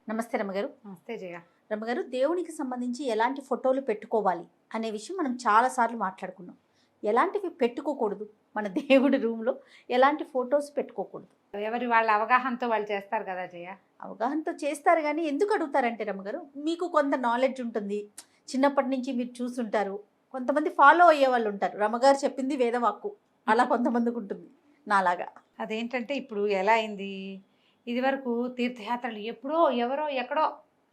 నమస్తే రమ్మగారు. నమస్తే జయ. రమ్మగారు, దేవునికి సంబంధించి ఎలాంటి ఫోటోలు పెట్టుకోవాలి అనే విషయం మనం చాలాసార్లు మాట్లాడుకున్నాం. ఎలాంటివి పెట్టుకోకూడదు, మన దేవుడి రూమ్లో ఎలాంటి ఫొటోస్ పెట్టుకోకూడదు? ఎవరి వాళ్ళ అవగాహనతో వాళ్ళు చేస్తారు కదా జయ. అవగాహనతో చేస్తారు, కానీ ఎందుకు అడుగుతారంటే రమ్మగారు, మీకు కొంత నాలెడ్జ్ ఉంటుంది, చిన్నప్పటి నుంచి మీరు చూసుంటారు, కొంతమంది ఫాలో అయ్యే వాళ్ళు ఉంటారు. రమ్మగారు చెప్పింది వేదవాక్కు, అలా కొంతమందికి ఉంటుంది నాలాగా. అదేంటంటే ఇప్పుడు ఎలా అయింది, ఇది వరకు తీర్థయాత్రలు ఎప్పుడో ఎవరో ఎక్కడో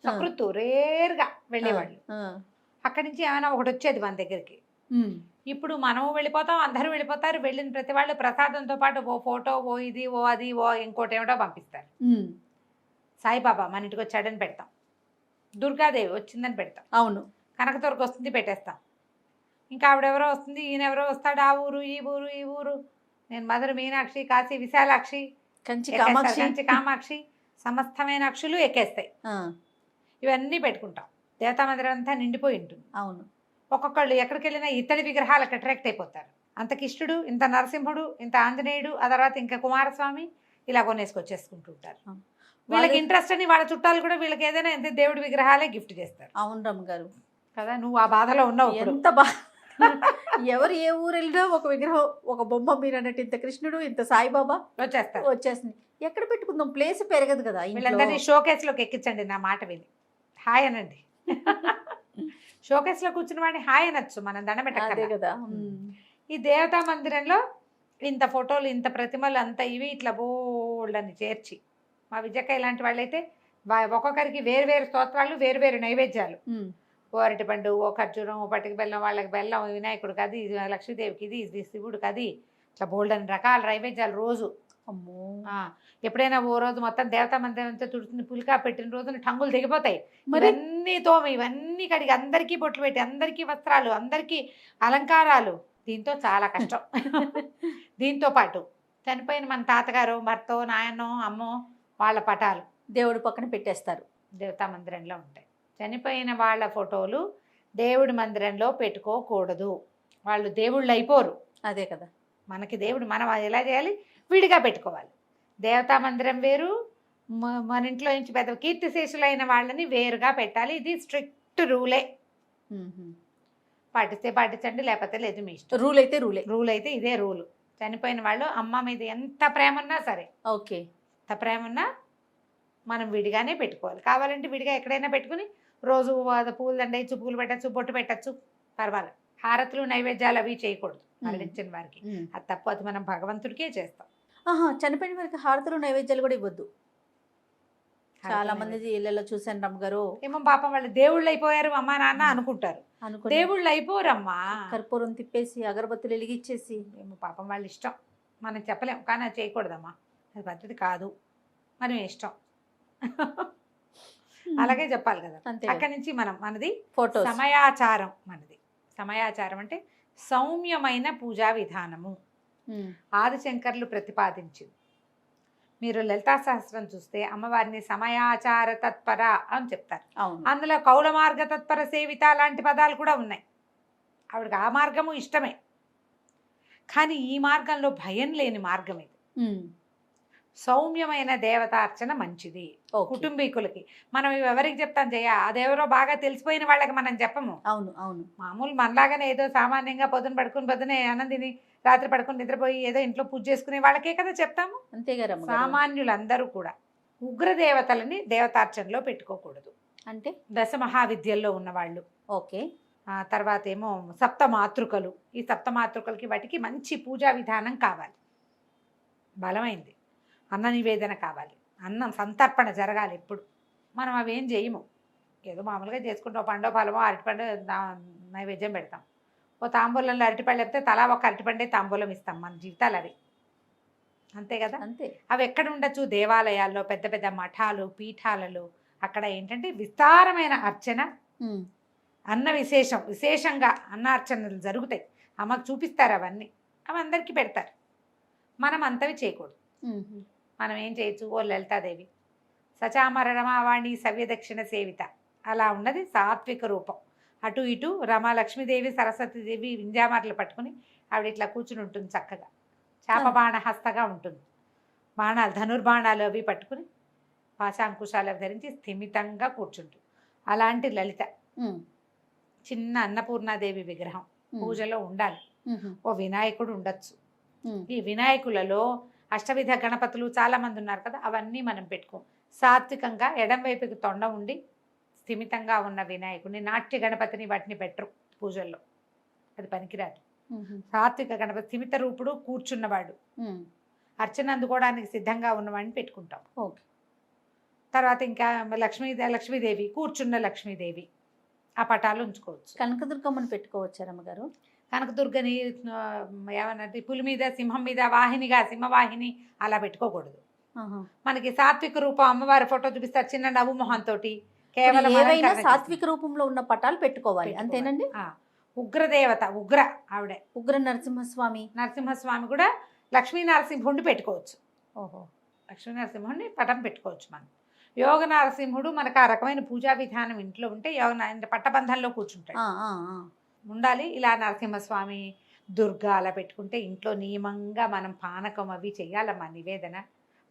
సకృత్తు రేర్గా వెళ్ళేవాళ్ళు. అక్కడి నుంచి ఏమైనా ఒకటి వచ్చేది మన దగ్గరికి. ఇప్పుడు మనము వెళ్ళిపోతాం, అందరూ వెళ్ళిపోతారు. వెళ్ళిన ప్రతి వాళ్ళు ప్రసాదంతో పాటు ఓ ఫోటో, ఓ ఇది, ఓ అది, ఓ ఇంకోటి ఏమిటో పంపిస్తారు. సాయిబాబా మన ఇంటికి వచ్చాడని పెడతాం, దుర్గాదేవి వచ్చిందని పెడతాం, అవును, కనకదుర్గ వస్తుంది పెట్టేస్తాం, ఇంకా ఆవిడెవరో వస్తుంది, ఈయనెవరో వస్తాడు, ఆ ఊరు ఈ ఊరు ఈ ఊరు. నేను మధుర మీనాక్షి, కాశీ విశాలాక్షి, కంచి కామాక్షి, సమస్తమైన అక్షులు ఎక్కేస్తాయి. ఇవన్నీ పెట్టుకుంటాం. దేవతా మందిరం అంతా నిండిపోయి ఉంటుంది. అవును, ఒక్కొక్కళ్ళు ఎక్కడికి వెళ్ళినా ఇత్తడి విగ్రహాలకు అట్రాక్ట్ అయిపోతారు. అంత కిష్టుడు, ఇంత నరసింహుడు, ఇంత ఆంజనేయుడు, ఆ తర్వాత ఇంకా కుమారస్వామి, ఇలా కొనేసుకొచ్చేసుకుంటూ ఉంటారు. వీళ్ళకి ఇంట్రెస్ట్ అని వాళ్ళ చుట్టాలు కూడా వీళ్ళకి ఏదైనా ఎంత దేవుడి విగ్రహాలే గిఫ్ట్ చేస్తారు. అవును రమ్మగారు కదా, నువ్వు ఆ బాధలో ఉన్నావు. ఎంత ఎవరు ఏ ఊరు వెళ్ళినా ఒక విగ్రహం, ఒక బొమ్మ, మీరు అన్నట్టు ఇంత కృష్ణుడు, ఇంత సాయిబాబా వచ్చేసింది. ఎక్కడ పెట్టుకుందాం, ప్లేస్ పెరగదు కదా. వీళ్ళందరినీ షోకేస్లోకి ఎక్కించండి, నా మాట విని హాయ్ అనండి. షోకేస్లో కూర్చున్న వాడిని హాయ్ అనొచ్చు, మనం దండం పెట్టాలి కదా. ఈ దేవతా మందిరంలో ఇంత ఫోటోలు, ఇంత ప్రతిమలు, అంత ఇవి ఇట్లా బోల్డని చేర్చి, మా విజయక్క ఇలాంటి వాళ్ళైతే ఒక్కొక్కరికి వేరు వేరు స్తోత్రాలు, వేరు వేరు నైవేద్యాలు. ఓ అరటిపండు, ఓ ఖర్జూరం, ఓ పట్టిక బెల్లం, వాళ్ళకి బెల్లం, వినాయకుడికి అది, లక్ష్మీదేవికి ఇది శివుడికి అది, ఇట్లా బోల్డని రకాల నైవేద్యాలు రోజు. అమ్మో, ఎప్పుడైనా ఓ రోజు మొత్తం దేవతా మందిరం అంతా తుడుచుని పులికా పెట్టిన రోజున టంగులు దిగిపోతాయి. ఇవన్నీ తోమి, ఇవన్నీ కడిగి, అందరికీ బొట్లు పెట్టి, అందరికీ వస్త్రాలు, అందరికీ అలంకారాలు. దీంతో చాలా కష్టం. దీంతో పాటు చనిపోయిన మన తాతగారు, భర్తో, నాయనో, అమ్మో, వాళ్ళ పటాలు దేవుడి పక్కన పెట్టేస్తారు. దేవతా మందిరంలో ఉంటాయి. చనిపోయిన వాళ్ళ ఫోటోలు దేవుడి మందిరంలో పెట్టుకోకూడదు. వాళ్ళు దేవుళ్ళు అయిపోరు. అదే కదా, మనకి దేవుడు. మనం ఎలా చేయాలి, విడిగా పెట్టుకోవాలి. దేవతా మందిరం వేరు, మన ఇంట్లో నుంచి పెద్ద కీర్తిశేషులైన వాళ్ళని వేరుగా పెట్టాలి. ఇది స్ట్రిక్ట్ రూలే. పాటిస్తే పాటించండి, లేకపోతే లేదు, మీ ఇష్టం. రూల్ అయితే ఇదే రూలు. చనిపోయిన వాళ్ళు అమ్మ మీద ఎంత ప్రేమ ఉన్నా సరే, ఓకే, ఎంత ప్రేమ ఉన్నా మనం విడిగానే పెట్టుకోవాలి. కావాలంటే విడిగా ఎక్కడైనా పెట్టుకుని రోజు పూలు దండ ఇచ్చు, పూలు పెట్టచ్చు, బొట్టు పెట్టచ్చు, పర్వాలేదు. హారతులు, నైవేద్యాలు అవి చేయకూడదు మరణించిన వారికి. అది తప్పు. అది మనం భగవంతుడికే చేస్తాం. చనిపోయిన వారికి హారతులు, నైవేద్యాలు కూడా ఇవ్వద్దు. చాలా మంది ఇళ్ళలో చూసాను రమ్మగారు. ఏమో పాపం వాళ్ళు దేవుళ్ళు అయిపోయారు అమ్మా నాన్న అనుకుంటారు. దేవుళ్ళు అయిపోరమ్మా. కర్పూరం తిప్పేసి, అగరబత్తులు వెలిగిచ్చేసి, ఏమో పాపం వాళ్ళ ఇష్టం, మనం చెప్పలేం. కానీ అది చేయకూడదమ్మా, అది పద్ధతి కాదు, మనం ఇష్టం. అలాగే చెప్పాలి కదా. అక్కడి నుంచి మనది ఫోటో సమయాచారం. మనది సమయాచారం అంటే సౌమ్యమైన పూజా విధానము. ఆదిశంకర్లు ప్రతిపాదించింది. మీరు లలితా సహస్రం చూస్తే అమ్మవారిని సమయాచార తత్పర అని చెప్తారు. అందులో కౌల మార్గ తత్పర సేవిత లాంటి పదాలు కూడా ఉన్నాయి. ఆవిడకి ఆ మార్గము ఇష్టమే, కానీ ఈ మార్గంలో భయం లేని మార్గం ఇది. సౌమ్యమైన దేవతార్చన మంచిది కుటుంబీకులకి. మనం ఎవరికి చెప్తాం జయ, అదెవరో బాగా తెలిసిపోయిన వాళ్ళకి మనం చెప్పము. అవును అవును. మామూలు మనలాగానే ఏదో సామాన్యంగా పొద్దున పడుకుని, పొద్దునే ఆనందిని, రాత్రి పడుకుని నిద్రపోయి ఏదో ఇంట్లో పూజ చేసుకునే వాళ్ళకే కదా చెప్తాము. అంతేగారు. సామాన్యులందరూ కూడా ఉగ్రదేవతలని దేవతార్చనలో పెట్టుకోకూడదు. అంటే దశ మహావిద్యల్లో ఉన్నవాళ్ళు. ఓకే. తర్వాత ఏమో సప్త మాతృకలు. ఈ సప్త మాతృకలకి వాటికి మంచి పూజా విధానం కావాలి, బలమైంది. అన్న నివేదన కావాలి, అన్నం సంతర్పణ జరగాలి. ఎప్పుడు మనం అవేం చేయము, ఏదో మామూలుగా చేసుకుంటాం. పండో ఫలమో అరటిపండు నైవేద్యం పెడతాం. ఓ తాంబూలంలో అరటిపండు చెప్తే తలా ఒక అరటిపండే తాంబూలం ఇస్తాం. మన జీవితాలు అవి అంతే కదా. అంతే. అవి ఎక్కడ ఉండొచ్చు, దేవాలయాల్లో, పెద్ద పెద్ద మఠాలు, పీఠాలలో. అక్కడ ఏంటంటే విస్తారమైన అర్చన, అన్న విశేషంగా అన్నార్చనలు జరుగుతాయి. అమ్మకు చూపిస్తారు అవన్నీ, అవి అందరికీ పెడతారు. మనం అంతవి చేయకూడదు. మనం ఏం చేయొచ్చు, ఓ లలితాదేవి సచామర రమావాణి సవ్యదక్షిణ సేవిత, అలా ఉన్నది సాత్విక రూపం. అటు ఇటు రమా లక్ష్మీదేవి, సరస్వతీదేవి వింజామాటలు పట్టుకుని ఆవిడ ఇట్లా కూర్చుని ఉంటుంది చక్కగా. చాపబాణ హస్తగా ఉంటుంది. బాణాలు, ధనుర్బాణాలు అవి పట్టుకుని పాశాంకుశాలు ధరించి స్థిమితంగా కూర్చుంటుంది. అలాంటి లలిత ఉమ్, చిన్న అన్నపూర్ణాదేవి విగ్రహం ఉమ్, పూజలో ఉండాలి. ఉమ్, ఓ వినాయకుడు ఉండొచ్చు. ఉమ్, ఈ వినాయకులలో అష్టవిధ గణపతులు చాలా మంది ఉన్నారు కదా, అవన్నీ మనం పెట్టుకోం. సాత్వికంగా ఎడం వైపుకి తొండ ఉండి స్థిమితంగా ఉన్న వినాయకుడిని, నాట్య గణపతిని వాటిని పెట్టరు పూజల్లో, అది పనికిరాదు. ఉమ్, సాత్విక గణపతి స్థిమిత రూపుడు కూర్చున్నవాడు, ఉమ్, అర్చన అందుకోవడానికి సిద్ధంగా ఉన్నవాడిని పెట్టుకుంటాం. ఓకే. తర్వాత ఇంకా లక్ష్మీదేవి, కూర్చున్న లక్ష్మీదేవి ఆ పటాలు ఉంచుకోవచ్చు. కనకదుర్గమ్మని పెట్టుకోవచ్చా రమ్మగారు? కనకదుర్గని ఏమన్నది పులి మీద సింహం మీద వాహినిగా సింహవాహిని అలా పెట్టుకోకూడదు. ఆహా. మనకి సాత్విక రూపం అమ్మవారి ఫోటో చూపిస్తారు చిన్న నవ్వు మొహంతో, కేవలం ఇప్పుడు ఏవైనా అలంకరణ సాత్విక రూపంలో ఉన్న పటాలు పెట్టుకోవాలి, పెట్టుకోవాలి. అంతేనండి? ఆ, ఉగ్రదేవత ఉగ్ర ఆవిడే ఉగ్ర నరసింహస్వామి. నరసింహస్వామి కూడా లక్ష్మీ నరసింహుడిని పెట్టుకోవచ్చు. ఓహో. లక్ష్మీ నరసింహుడిని పటం పెట్టుకోవచ్చు మనం. యోగ నరసింహుడు మనకు ఆ రకమైన పూజా విధానం ఇంట్లో ఉంటే పట్టబంధంలో కూర్చుంటాడు, ఆ, ఆ, ఆ. ఉండాలి. ఇలా నరసింహస్వామి, దుర్గా అలా పెట్టుకుంటే ఇంట్లో నియమంగా మనం పానకం అవి చెయ్యాలమ్మా నివేదన.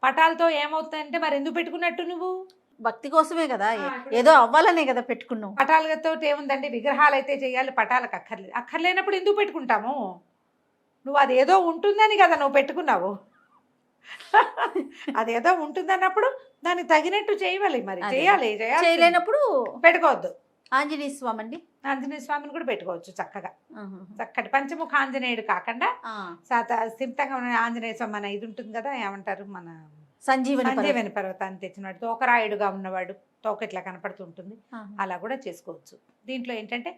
పటాలతో ఏమవుతుందంటే మరి ఎందుకు పెట్టుకున్నట్టు నువ్వు? భక్తి కోసమే కదా, ఇప్పుడు ఏదో అవ్వాలనే కదా పెట్టుకున్నాం. పటాలతో ఏముందండి, విగ్రహాలు అయితే చేయాలి, పటాలకు అక్కర్లేదు. అక్కర్లేనప్పుడు ఎందుకు పెట్టుకుంటాము? నువ్వు అదేదో ఉంటుందని కదా నువ్వు పెట్టుకున్నావు. అదేదో ఉంటుందన్నప్పుడు దానికి తగినట్టు చేయాలి, మరి అదే. చేయాలి. చేయలేనప్పుడు పెట్టుకోవద్దు. ఆంజనేయ స్వామి అండి. ఆంజనేయ స్వామిని కూడా పెట్టుకోవచ్చు చక్కగా. ఆహా. చక్కటి పంచముఖ ఆంజనేయుడు కాకుండా ఆ, స్థిమితంగా ఉన్న ఆంజనేయ స్వామి, మన ఇది ఉంటుంది కదా, ఏమంటారు, మన సంజీవని పర్వతం. సంజీవని పర్వతాన్ని తెచ్చినవాడు, తోకరాయుడుగా ఉన్నవాడు, తోక ఇట్లా కనపడుతుంటుంది, ఆహా. అలా కూడా చేసుకోవచ్చు. దీంట్లో ఏంటంటే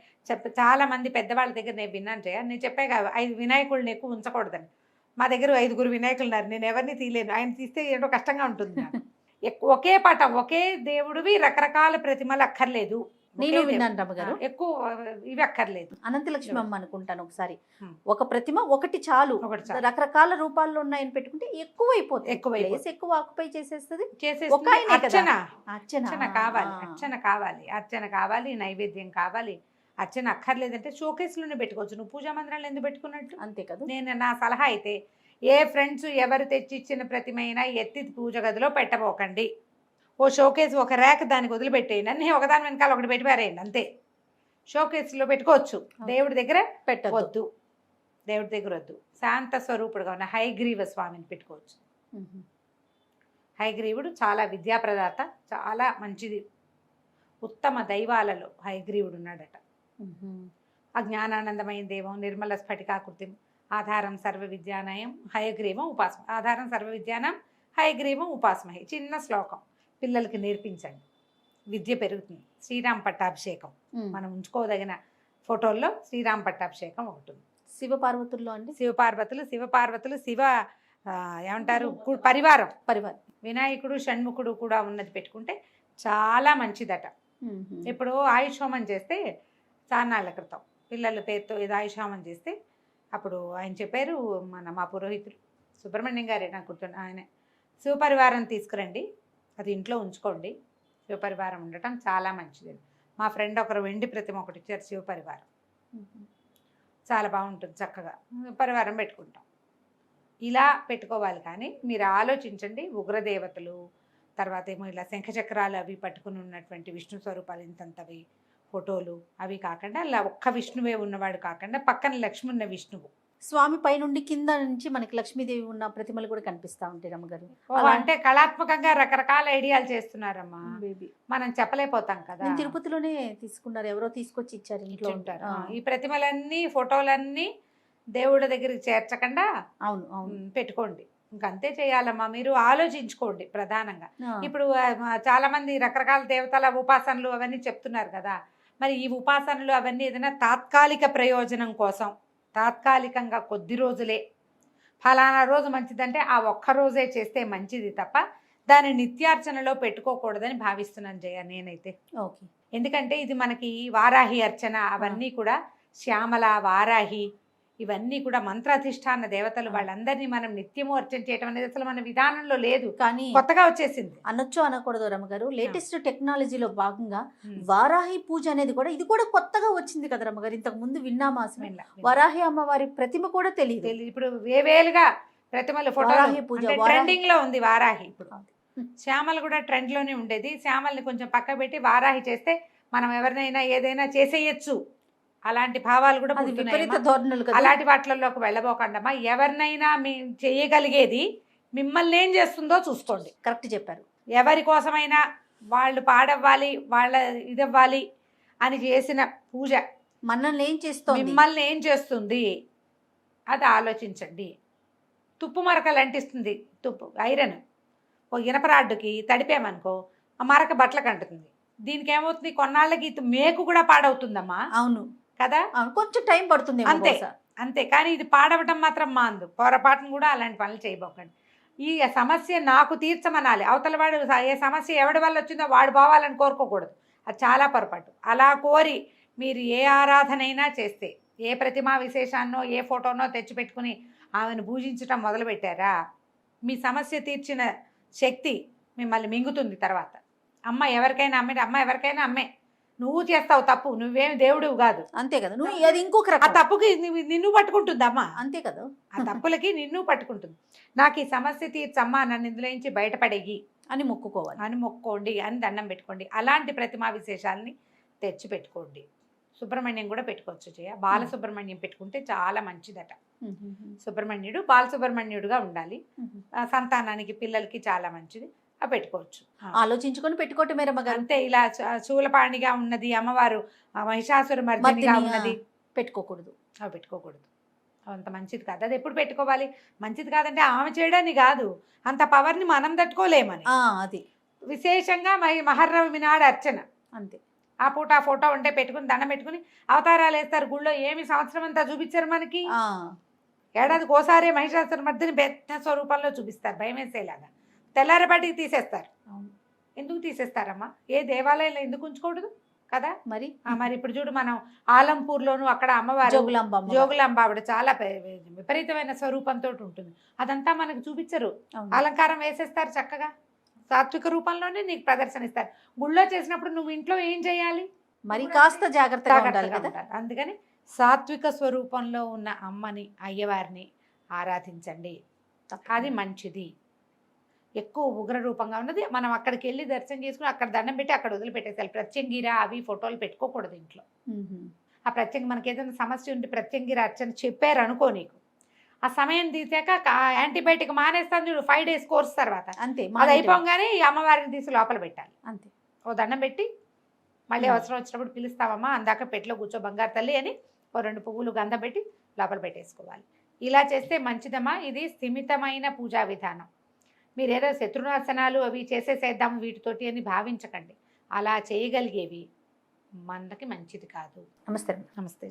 చాలా మంది పెద్దవాళ్ళ దగ్గర నేను విన్నాను జయ, నేను చెప్పాక 5 వినాయకుడిని ఎక్కువ ఉంచకూడదని. మా దగ్గర 5 వినాయకులు ఉన్నారు, నేను ఎవరిని తీయలేను. ఆయన తీస్తే ఏంటో కష్టంగా ఉంటుంది నాకు. ఒకే పటం, ఒకే దేవుడివి రకరకాల ప్రతిమలు అక్కర్లేదు. ఒకే నేను దేవుడు. విన్నాను రమ్మగారు, ఎక్కువ ఇవి అక్కర్లేదు. అనంతలక్ష్మి అమ్మ అనుకుంటాను ఒకసారి, హ్మ్. ఒక ప్రతిమ ఒకటి చాలు, ఒకటి చాలు. రకరకాల రూపాల్లో ఉన్నాయని పెట్టుకుంటే ఎక్కువ అయిపోతుంది, ప్లేస్ ఎక్కువ ఆక్యుపై చేసేస్తుంది. ఒక ఆయనే కదా. అర్చన అర్చన అర్చన కావాలి, అర్చన కావాలి, అర్చన కావాలి, నైవేద్యం కావాలి. అర్చన అక్కర్లేదంటే షోకేస్లోనే పెట్టుకోవచ్చు. నువ్వు పూజా మందిరాలు ఎందుకు పెట్టుకున్నట్టు? అంతే కదా. నేను నా సలహా అయితే, ఏ ఫ్రెండ్స్ ఎవరు తెచ్చి ఇచ్చిన ప్రతిమైనా ఎత్తి పూజ గదిలో పెట్టబోకండి. ఓ షోకేస్, ఒక ర్యాక్ దానికి వదిలిపెట్టేయండి, అన్నీ ఒకదాని వెనకాల ఒకటి పెట్టిపారేయండి, అంతే. షోకేస్లో పెట్టుకోవచ్చు, దేవుడి దగ్గర పెట్టద్దు. వద్దు, దేవుడి దగ్గర వద్దు. శాంత స్వరూపుడుగా ఉన్న హయగ్రీవ స్వామిని పెట్టుకోవచ్చు. హయగ్రీవుడు చాలా విద్యాప్రదాత, చాలా మంచిది. ఉత్తమ దైవాలలో హయగ్రీవుడు ఉన్నాడట. ఆ జ్ఞానానందమైన దేవం, నిర్మల స్ఫటికాకృతి, ఆధారం సర్వ విద్యానయం హయగ్రీవం ఉపాసమ. ఆధారం సర్వ విద్యానం హయగ్రీవం ఉపాసమహి. చిన్న శ్లోకం పిల్లలకి నేర్పించండి, విద్య పెరుగుతుంది. శ్రీరామ పట్టాభిషేకం మనం ఉంచుకోదగిన ఫోటోల్లో శ్రీరామ పట్టాభిషేకం ఒకటి ఉంది. శివపార్వతుల్లో అండి, శివపార్వతులు శివ ఏమంటారు పరివారం. పరివారం. వినాయకుడు షణ్ముఖుడు కూడా ఉన్నది పెట్టుకుంటే చాలా మంచిదట. ఇప్పుడు ఆయుష్ హోమం చేస్తే చాన్నాళ్ళ క్రితం పిల్లల పేరుతో ఏదో ఆయుష్ హోమం చేస్తే అప్పుడు ఆయన చెప్పారు, మా పురోహితుడు సుబ్రహ్మణ్యం గారే నాకు గుర్తున్నా, ఆయన శివపరివారం తీసుకురండి, అది ఇంట్లో ఉంచుకోండి, శివపరివారం ఉండటం చాలా మంచిది. మా ఫ్రెండ్ ఒకరు వెండి ప్రతిమ ఒకటి ఇచ్చారు, శివపరివారం చాలా బాగుంటుంది, చక్కగా పరివారం పెట్టుకుంటాం. ఇలా పెట్టుకోవాలి. కానీ మీరు ఆలోచించండి, ఉగ్రదేవతలు, తర్వాత ఏమో ఇలా శంఖచక్రాలు అవి పట్టుకుని ఉన్నటువంటి విష్ణు స్వరూపాలు ఇంతంతవి ఫోటోలు అవి కాకుండా, అలా ఒక్క విష్ణువే ఉన్నవాడు కాకుండా పక్కన లక్ష్మి ఉన్న విష్ణువు. స్వామి పై నుండి కింద నుంచి మనకి లక్ష్మీదేవి ఉన్న ప్రతిమలు కూడా కనిపిస్తా ఉంటాయి రమ్మగారు. అంటే కళాత్మకంగా రకరకాల ఐడియాలు చేస్తున్నారమ్మా, బేబీ మనం చెప్పలేకపోతాం కదా. నేను తిరుపతిలోనే తీసుకున్నారు, ఎవరో తీసుకొచ్చి ఇచ్చారు ఇంట్లో ఉంటారు. ఈ ప్రతిమలన్నీ ఫోటోలన్నీ దేవుడి దగ్గరికి చేర్చకుండా అవును అవును పెట్టుకోండి. ఇంకంతే చేయాలమ్మా, మీరు ఆలోచించుకోండి ప్రధానంగా. ఇప్పుడు చాలా మంది రకరకాల దేవతల ఉపాసనలు అవన్నీ చెప్తున్నారు కదా, మరి ఈ ఉపాసనలు అవన్నీ ఏదైనా తాత్కాలిక ప్రయోజనం కోసం, తాత్కాలికంగా కొద్ది రోజులే, ఫలానా రోజు మంచిదంటే ఆ ఒక్క రోజే చేస్తే మంచిది తప్ప దాన్ని నిత్యార్చనలో పెట్టుకోకూడదని భావిస్తున్నాను జయ నేనైతే. ఓకే. ఎందుకంటే ఇది మనకి వారాహి అర్చన అవన్నీ కూడా, శ్యామల, వారాహి ఇవన్నీ కూడా మంత్రాధిష్టాన దేవతలు, వాళ్ళందరినీ మనం నిత్యము అర్చన చేయటం అనేది అసలు మన విధానంలో లేదు, కానీ కొత్తగా వచ్చేసింది. అనొచ్చు అనకూడదు రమ్మగారు, లేటెస్ట్ టెక్నాలజీలో భాగంగా వారాహి పూజ అనేది కూడా, ఇది కూడా కొత్తగా వచ్చింది కదా రమ్మగారు. ఇంతకు ముందు విన్నామా అసలు? వారాహి అమ్మవారి ప్రతిమ కూడా తెలియదు. ఇప్పుడు వేవేలుగా ప్రతిమలు ఫోటోలు వారాహి పూజ, ట్రెండింగ్ లో ఉంది వారాహి. ఇప్పుడు శ్యామల కూడా ట్రెండ్లోనే ఉండేది. శ్యామల్ని కొంచెం పక్క పెట్టి వారాహి చేస్తే మనం ఎవరినైనా ఏదైనా చేసేయచ్చు. అలాంటి భావాలు కూడా అది పుడుతున్నాయమ్మా. విపరీత ధోరణులు కదా. అలాంటి వాటిల్లోకి వెళ్ళబోకండమ్మా. ఎవరినైనా మీ చేయగలిగేది మిమ్మల్ని ఏం చేస్తుందో చూసుకోండి. కరెక్ట్ చెప్పారు. ఎవరి కోసమైనా వాళ్ళు పాడవ్వాలి, వాళ్ళ ఇదవ్వాలి అని చేసిన పూజ మనల్ని ఏం చేస్తోంది? మిమ్మల్ని ఏం చేస్తుంది అది ఆలోచించండి. తుప్పు మరకలు అంటిస్తుంది. ఐరన్ ఓ ఇనపరాడ్డుకి తడిపామనుకో ఆ మరక బట్టలకు అంటుతుంది. దీనికి ఏమవుతుంది, కొన్నాళ్ళకి మేకు కూడా పాడవుతుందమ్మా. అవును కదా, అవును, కొంచెం టైం పడుతుంది. అంతే అంతే. కానీ ఇది పాడవటం మాత్రం మాందు. పొరపాటును కూడా అలాంటి పనులు చేయబోకండి. ఈ సమస్య నాకు తీర్చమనాలి. అవతల వాడు ఏ సమస్య ఎవడి వల్ల వచ్చిందో వాడు పోవాలని కోరుకోకూడదు. అది చాలా పొరపాటు. అలా కోరి మీరు ఏ ఆరాధనైనా చేస్తే, ఏ ప్రతిమా విశేషాన్నో ఏ ఫోటోనో తెచ్చిపెట్టుకుని ఆమెను పూజించటం మొదలుపెట్టారా, మీ సమస్య తీర్చిన శక్తి మిమ్మల్ని మింగుతుంది. తర్వాత అమ్మ ఎవరికైనా అమ్మే, అమ్మ ఎవరికైనా అమ్మే. నువ్వు చేస్తావు తప్పు, నువ్వేమి దేవుడివి కాదు. అంతే కదా. నువ్వు అది ఇంకొక ఆ రకం. తప్పుకి నిన్ను పట్టుకుంటుంది అమ్మ. అంతే కదా. ఆ తప్పులకి నిన్ను పట్టుకుంటుంది. నాకు ఈ సమస్య తీర్చమ్మా, నన్ను ఇందులో నుంచి బయటపడేయి అని మొక్కుకోవాలి, అని మొక్కోండి, అని దండం పెట్టుకోండి. అలాంటి ప్రతిమా విశేషాలని తెచ్చి పెట్టుకోండి. సుబ్రహ్మణ్యం కూడా పెట్టుకోవచ్చు. బాలసుబ్రహ్మణ్యం పెట్టుకుంటే చాలా మంచిదట. సుబ్రహ్మణ్యుడు బాలసుబ్రహ్మణ్యుడుగా ఉండాలి. సంతానానికి పిల్లలకి చాలా మంచిది. అవి పెట్టుకోవచ్చు. ఆలోచించుకొని పెట్టుకోవటమే రమ్మగారు. అంతే. ఇలా శూలపాణిగా ఉన్నది అమ్మవారు, మహిషాసుర మర్దినిగా ఉన్నది పెట్టుకోకూడదు. అవి పెట్టుకోకూడదు. అంత మంచిది కాదు. అది ఎప్పుడు పెట్టుకోవాలి? మంచిది కాదంటే ఆమె చేయడాన్ని కాదు, అంత పవర్ని మనం తట్టుకోలేమని. అది విశేషంగా మహర్నవమి నాడు అర్చన. అంతే. ఆ పూట ఆ ఫోటో ఉంటే పెట్టుకుని దండం పెట్టుకుని అవతారాలు వేస్తారు గుళ్ళో. ఏమి సంవత్సరం అంతా చూపించారు మనకి. ఏడాదికి ఓసారి మహిషాసుర మర్దిని పెద్ద స్వరూపంలో చూపిస్తారు, భయం వేసేలాగా. తెల్లారపాటికి తీసేస్తారు. ఎందుకు తీసేస్తారమ్మా? ఏ దేవాలయంలో ఎందుకు ఉంచకూడదు కదా. మరి ఇప్పుడు చూడు, మనం ఆలంపూర్లోను అక్కడ అమ్మవారు జోగులాంబ ఆవిడ చాలా విపరీతమైన స్వరూపంతో ఉంటుంది. అదంతా మనకు చూపించరు, అలంకారం వేసేస్తారు చక్కగా. సాత్విక రూపంలోనే నీకు ప్రదర్శన ఇస్తారు. గుళ్ళో చేసినప్పుడు నువ్వు ఇంట్లో ఏం చేయాలి? మరి కాస్త జాగ్రత్తగా ఉండాలి కదా. అందుకని సాత్విక స్వరూపంలో ఉన్న అమ్మని, అయ్యవారిని ఆరాధించండి. అది మంచిది. ఎక్కువ ఉగ్ర రూపంగా ఉన్నది మనం అక్కడికి వెళ్ళి దర్శనం చేసుకుని అక్కడ దండం పెట్టి అక్కడ వదిలిపెట్టేసాలి. ప్రత్యంగిర అవి ఫోటోలు పెట్టుకోకూడదు ఇంట్లో. ఆ ప్రత్యంగి మనకి ఏదైనా సమస్య ఉంటే ప్రత్యంగిర అర్చన చెప్పారు అనుకో, నీకు ఆ సమయం తీసాక యాంటీబయాటిక్ మానేస్తాను చూడు 5 days కోర్స్ తర్వాత, అంతే. అది అయిపోగానే ఈ అమ్మవారిని తీసి లోపల పెట్టాలి. అంతే. ఓ దండం పెట్టి మళ్ళీ అవసరం వచ్చినప్పుడు పిలుస్తావమ్మా, అందాక పెట్లో కూర్చో బంగారు తల్లి అని ఓ 2 పువ్వులు గంధం పెట్టి లోపల పెట్టేసుకోవాలి. ఇలా చేస్తే మంచిదమ్మా. ఇది స్థిమితమైన పూజా విధానం. మీరేదో శత్రునాశనాలు అవి చేసేసేద్దాము వీటితోటి అని భావించకండి. అలా చేయగలిగేవి మనకి మంచిది కాదు. నమస్తే. నమస్తే.